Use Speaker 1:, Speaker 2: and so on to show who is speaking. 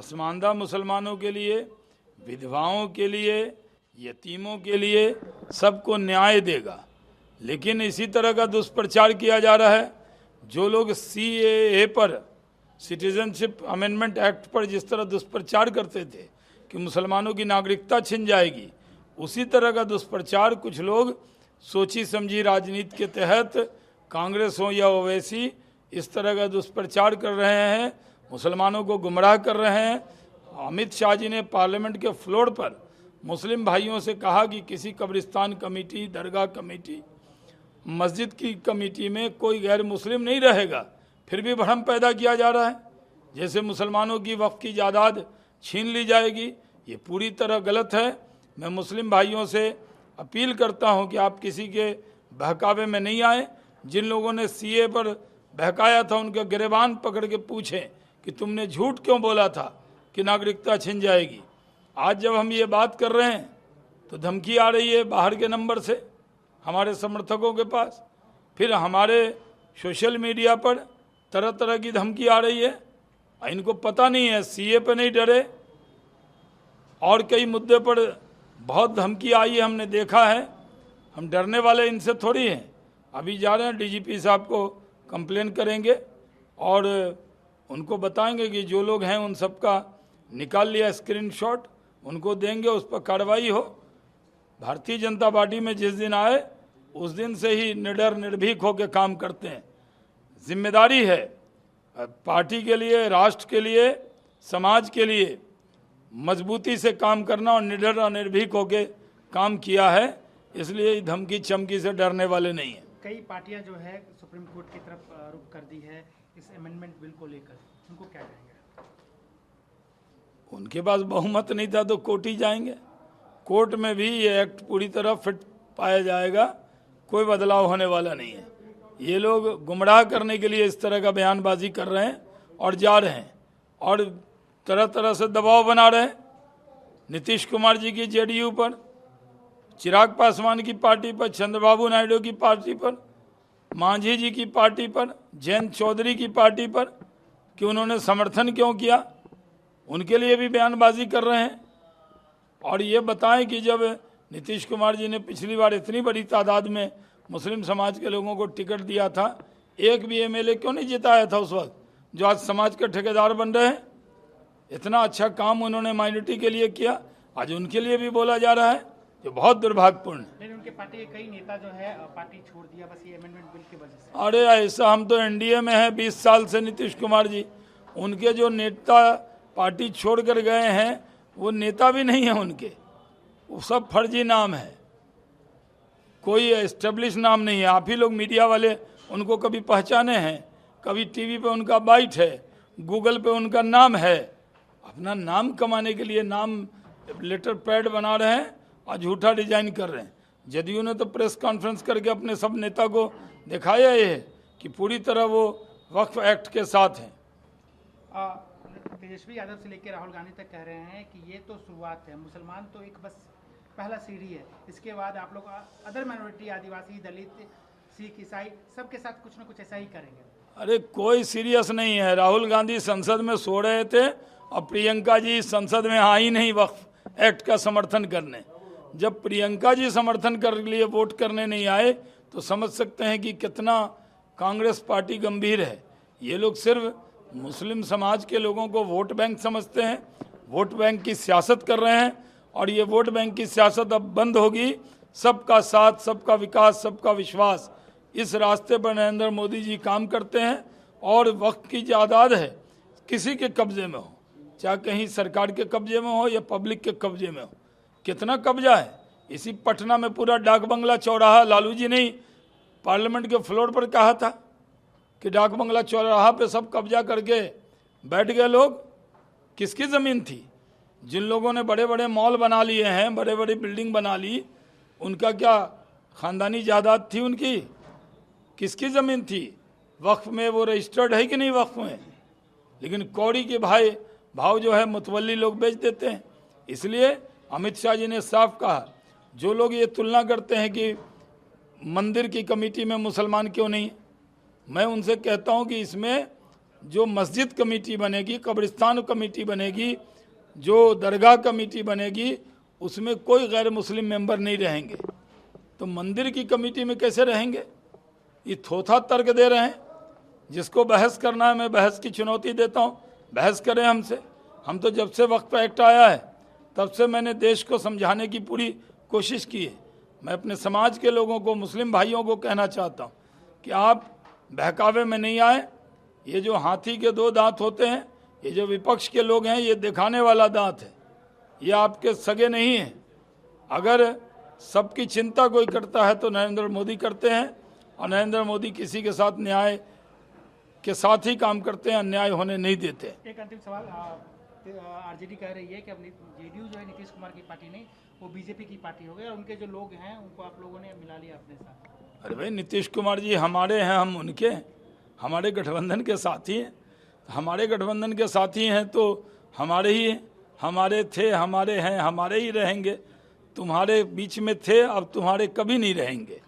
Speaker 1: पसमानदा मुसलमानों के लिए, विधवाओं के लिए, यतीमों के लिए सबको न्याय देगा। लेकिन इसी तरह का दुष्प्रचार किया जा रहा है। जो लोग CAA पर, सिटीजनशिप अमेंडमेंट एक्ट पर जिस तरह दुष्प्रचार करते थे कि मुसलमानों की नागरिकता छिन जाएगी, उसी तरह का दुष्प्रचार कुछ लोग सोची समझी राजनीति के तहत, कांग्रेस हो या ओवैसी, इस तरह का दुष्प्रचार कर रहे हैं, मुसलमानों को गुमराह कर रहे हैं। अमित शाह जी ने पार्लियामेंट के फ्लोर पर मुस्लिम भाइयों से कहा कि किसी कब्रिस्तान कमेटी, दरगाह कमेटी, मस्जिद की कमेटी में कोई गैर मुस्लिम नहीं रहेगा। फिर भी भ्रम पैदा किया जा रहा है जैसे मुसलमानों की वक्फ की जायदाद छीन ली जाएगी। ये पूरी तरह गलत है। मैं मुस्लिम भाइयों से अपील करता हूं कि आप किसी के बहकावे में नहीं आए। जिन लोगों ने CAA पर बहकाया था उनका गिरेबान पकड़ के पूछें कि तुमने झूठ क्यों बोला था कि नागरिकता छिन जाएगी। आज जब हम ये बात कर रहे हैं तो धमकी आ रही है बाहर के नंबर से हमारे समर्थकों के पास, फिर हमारे सोशल मीडिया पर तरह तरह की धमकी आ रही है। इनको पता नहीं है, CAA पे नहीं डरे और कई मुद्दे पर बहुत धमकी आई है, हमने देखा है। हम डरने वाले इनसे थोड़ी हैं। अभी जा रहे हैं DGP साहब को कंप्लेन करेंगे और उनको बताएंगे कि जो लोग हैं उन सबका निकाल लिया स्क्रीनशॉट, उनको देंगे, उस पर कार्रवाई हो। भारतीय जनता पार्टी में जिस दिन आए उस दिन से ही निडर निर्भीक होकर काम करते हैं। जिम्मेदारी है पार्टी के लिए, राष्ट्र के लिए, समाज के लिए मजबूती से काम करना और निडर और निर्भीक होकर काम किया है। इसलिए धमकी चमकी से डरने वाले नहीं हैं।
Speaker 2: कई पार्टियां जो है सुप्रीम कोर्ट की तरफ रुख कर दी है इस अमेंडमेंट बिल को लेकर, उनको क्या कहेंगे?
Speaker 1: उनके पास बहुमत नहीं था तो कोर्ट ही जाएंगे। कोर्ट में भी ये एक्ट पूरी तरह फिट पाया जाएगा, कोई बदलाव होने वाला नहीं है। ये लोग गुमराह करने के लिए इस तरह का बयानबाजी कर रहे हैं और जा रहे हैं और तरह तरह से दबाव बना रहे हैं। नीतीश कुमार जी की JDU पर, चिराग पासवान की पार्टी पर, चंद्रबाबू नायडू की पार्टी पर, मांझी जी की पार्टी पर, जयंत चौधरी की पार्टी पर कि उन्होंने समर्थन क्यों किया, उनके लिए भी बयानबाजी कर रहे हैं। और ये बताएं कि जब नीतीश कुमार जी ने पिछली बार इतनी बड़ी तादाद में मुस्लिम समाज के लोगों को टिकट दिया था, एक भी MLA क्यों नहीं जिताया था उस वक्त, जो आज समाज के ठेकेदार बन रहे हैं? इतना अच्छा काम उन्होंने माइनॉरिटी के लिए किया, आज उनके लिए भी बोला जा रहा है, जो बहुत दुर्भाग्यपूर्ण है।
Speaker 2: लेकिन उनके पार्टी के कई नेता जो है पार्टी छोड़ दिया बस ये अमेंडमेंट बिल की वजह से।
Speaker 1: अरे ऐसा, हम तो NDA में हैं 20 साल से। नीतीश कुमार जी, उनके जो नेता पार्टी छोड़ कर गए हैं वो नेता भी नहीं है उनके, वो सब फर्जी नाम है, कोई एस्टेब्लिश नाम नहीं है। आप ही लोग मीडिया वाले उनको कभी पहचाने हैं? कभी TV पे उनका बाइट है, गूगल पे उनका नाम है। अपना नाम कमाने के लिए नाम लेटर पैड बना रहे हैं और झूठा डिजाइन कर रहे हैं। JDU ने तो प्रेस कॉन्फ्रेंस करके अपने सब नेता को दिखाया है कि पूरी तरह वो वक्फ एक्ट के साथ हैं।
Speaker 2: तेजस्वी यादव से लेकर राहुल गांधी तक कह रहे हैं कि ये तो शुरुआत है, मुसलमान तो एक बस पहला सीढ़ी है, इसके बाद आप लोग अदर माइनॉरिटी, आदिवासी, दलित, सिख, ईसाई सबके साथ कुछ ना कुछ ऐसा ही करेंगे।
Speaker 1: अरे कोई सीरियस नहीं है। राहुल गांधी संसद में सो रहे थे और प्रियंका जी संसद में आई नहीं वक्फ एक्ट का समर्थन करने। जब प्रियंका जी समर्थन कर लिए वोट करने नहीं आए तो समझ सकते हैं कि कितना कांग्रेस पार्टी गंभीर है। ये लोग सिर्फ मुस्लिम समाज के लोगों को वोट बैंक समझते हैं, वोट बैंक की सियासत कर रहे हैं और ये वोट बैंक की सियासत अब बंद होगी। सबका साथ, सबका विकास, सबका विश्वास, इस रास्ते पर नरेंद्र मोदी जी काम करते हैं। और वक्त की जायदाद है किसी के कब्जे में हो, चाहे कहीं सरकार के कब्जे में हो या पब्लिक के कब्जे में हो। कितना कब्जा है? इसी पटना में पूरा डाक बंगला चौराहा, लालू जी ने पार्लियामेंट के फ्लोर पर कहा था कि डाक बंगला चौराहा पे सब कब्जा करके बैठ गए लोग। किसकी ज़मीन थी? जिन लोगों ने बड़े बड़े मॉल बना लिए हैं, बड़े बड़े बिल्डिंग बना ली, उनका क्या ख़ानदानी जायदाद थी उनकी? किसकी ज़मीन थी? वक्फ में वो रजिस्टर्ड है कि नहीं वक्फ में? लेकिन कौड़ी के भाव जो है मुतवल्ली लोग बेच देते हैं। इसलिए अमित शाह जी ने साफ कहा, जो लोग ये तुलना करते हैं कि मंदिर की कमेटी में मुसलमान क्यों नहीं, मैं उनसे कहता हूं कि इसमें जो मस्जिद कमेटी बनेगी, कब्रिस्तान कमेटी बनेगी, जो दरगाह कमेटी बनेगी, उसमें कोई गैर मुस्लिम मेंबर नहीं रहेंगे। तो मंदिर की कमेटी में कैसे रहेंगे? ये थोथा तर्क दे रहे हैं। जिसको बहस करना है, मैं बहस की चुनौती देता हूँ, बहस करें हमसे। हम तो जब से वक्फ एक्ट आया है तब से मैंने देश को समझाने की पूरी कोशिश की है। मैं अपने समाज के लोगों को, मुस्लिम भाइयों को कहना चाहता हूँ कि आप बहकावे में नहीं आए। ये जो हाथी के दो दांत होते हैं, ये जो विपक्ष के लोग हैं, ये दिखाने वाला दांत है, ये आपके सगे नहीं हैं। अगर सबकी चिंता कोई करता है तो नरेंद्र मोदी करते हैं, और नरेंद्र मोदी किसी के साथ न्याय के साथ ही काम करते हैं, अन्याय होने नहीं देते।
Speaker 2: एक अंतिम सवाल, आरजेडी कह रही है कि अब जेडीयू जो है नीतीश कुमार की पार्टी नहीं, वो बीजेपी की पार्टी हो गई, और उनके जो लोग हैं उनको आप लोगों ने मिला लिया अपने साथ।
Speaker 1: अरे भाई, नीतीश कुमार जी हमारे हैं, हम उनके, हमारे गठबंधन के साथी हैं। हमारे गठबंधन के साथी हैं तो हमारे ही हैं, हमारे थे, हमारे हैं, हमारे ही रहेंगे। तुम्हारे बीच में थे, अब तुम्हारे कभी नहीं रहेंगे।